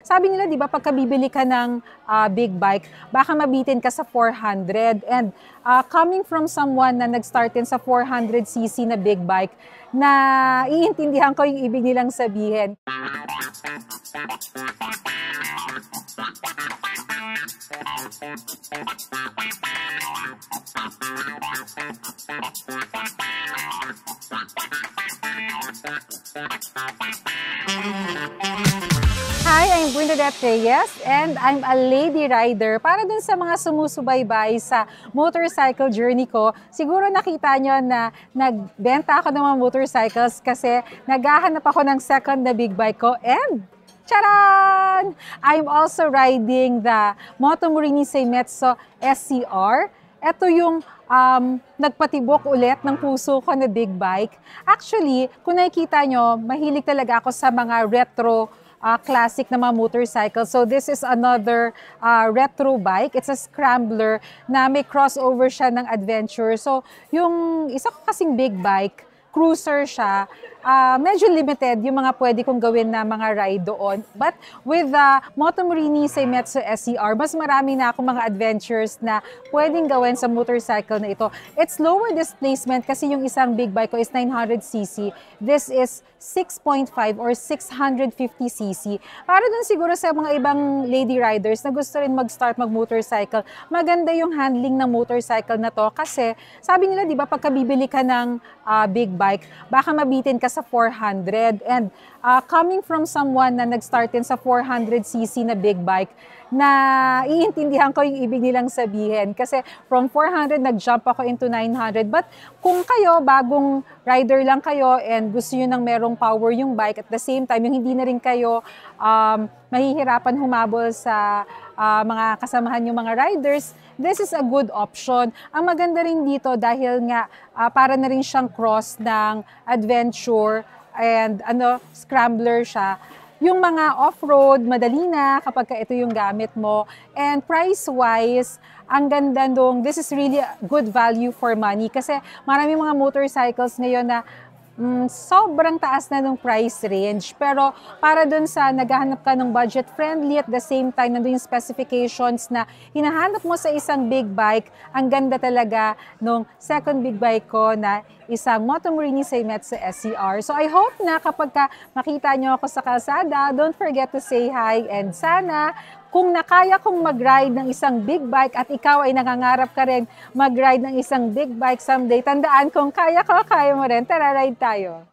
sabi nila, di ba, pagka bibili ka ng big bike, baka mabitin ka sa 400. And coming from someone na nag-start din sa 400cc na big bike, na iintindihan ko yung ibig nilang sabihin. Hi, I'm Bernadette Reyes and I'm a lady rider. Para dun sa mga sumusubaybay sa motorcycle journey ko, siguro nakita nyo na nagbenta ako ng mga motorcycles kasi naghahanap ako ng second na big bike ko and charan! I'm also riding the Moto Morini Seimetsu SCR. Ito yung nagpatibok ulit ng puso ko na big bike. Actually, kung nakikita nyo, mahilig talaga ako sa mga retro classic na mga motorcycles. So this is another retro bike. It's a scrambler na may crossover siya ng adventure. So yung isa ko kasing big bike, cruiser siya, medyo limited yung mga pwede kong gawin na mga ride doon. But with the Moto Morini Seimetsu SCR, mas marami na akong mga adventures na pwedeng gawin sa motorcycle na ito. It's lower displacement kasi yung isang big bike ko is 900cc. This is 6.5 or 650cc. Para dun siguro sa mga ibang lady riders na gusto rin mag-start mag-motorcycle, maganda yung handling ng motorcycle na to kasi sabi nila, di ba, pagka bibili ka ng big bike, baka mabitin ka sa 400. And coming from someone na nag-start din sa 400cc na big bike, na iintindihan ko yung ibig nilang sabihin. Kasi from 400, nag-jump ako into 900. But kung kayo, bagong rider lang kayo and gusto nyo ng merong power yung bike, at the same time, yung hindi na rin kayo mahihirapan humabol sa mga kasamahan yung mga riders, this is a good option. Ang maganda rin dito dahil nga para na rin siyang cross ng adventure and scrambler siya. Yung mga off-road, madali na kapag ito yung gamit mo. And price-wise, ang ganda nung, this is really a good value for money. Kasi marami mga motorcycles ngayon na sobrang taas na ng price range. Pero para dun sa naghahanap ka ng budget-friendly, at the same time, nandun yung specifications na hinahanap mo sa isang big bike, ang ganda talaga nung second big bike ko na isang Moto Morini Seimetsu SCR. So I hope na kapag makita nyo ako sa kalsada, don't forget to say hi. And sana, kung nakaya kong mag-ride ng isang big bike at ikaw ay nangangarap ka rin mag-ride ng isang big bike someday, tandaan kung kaya ko, kaya mo rin, tara ride tayo.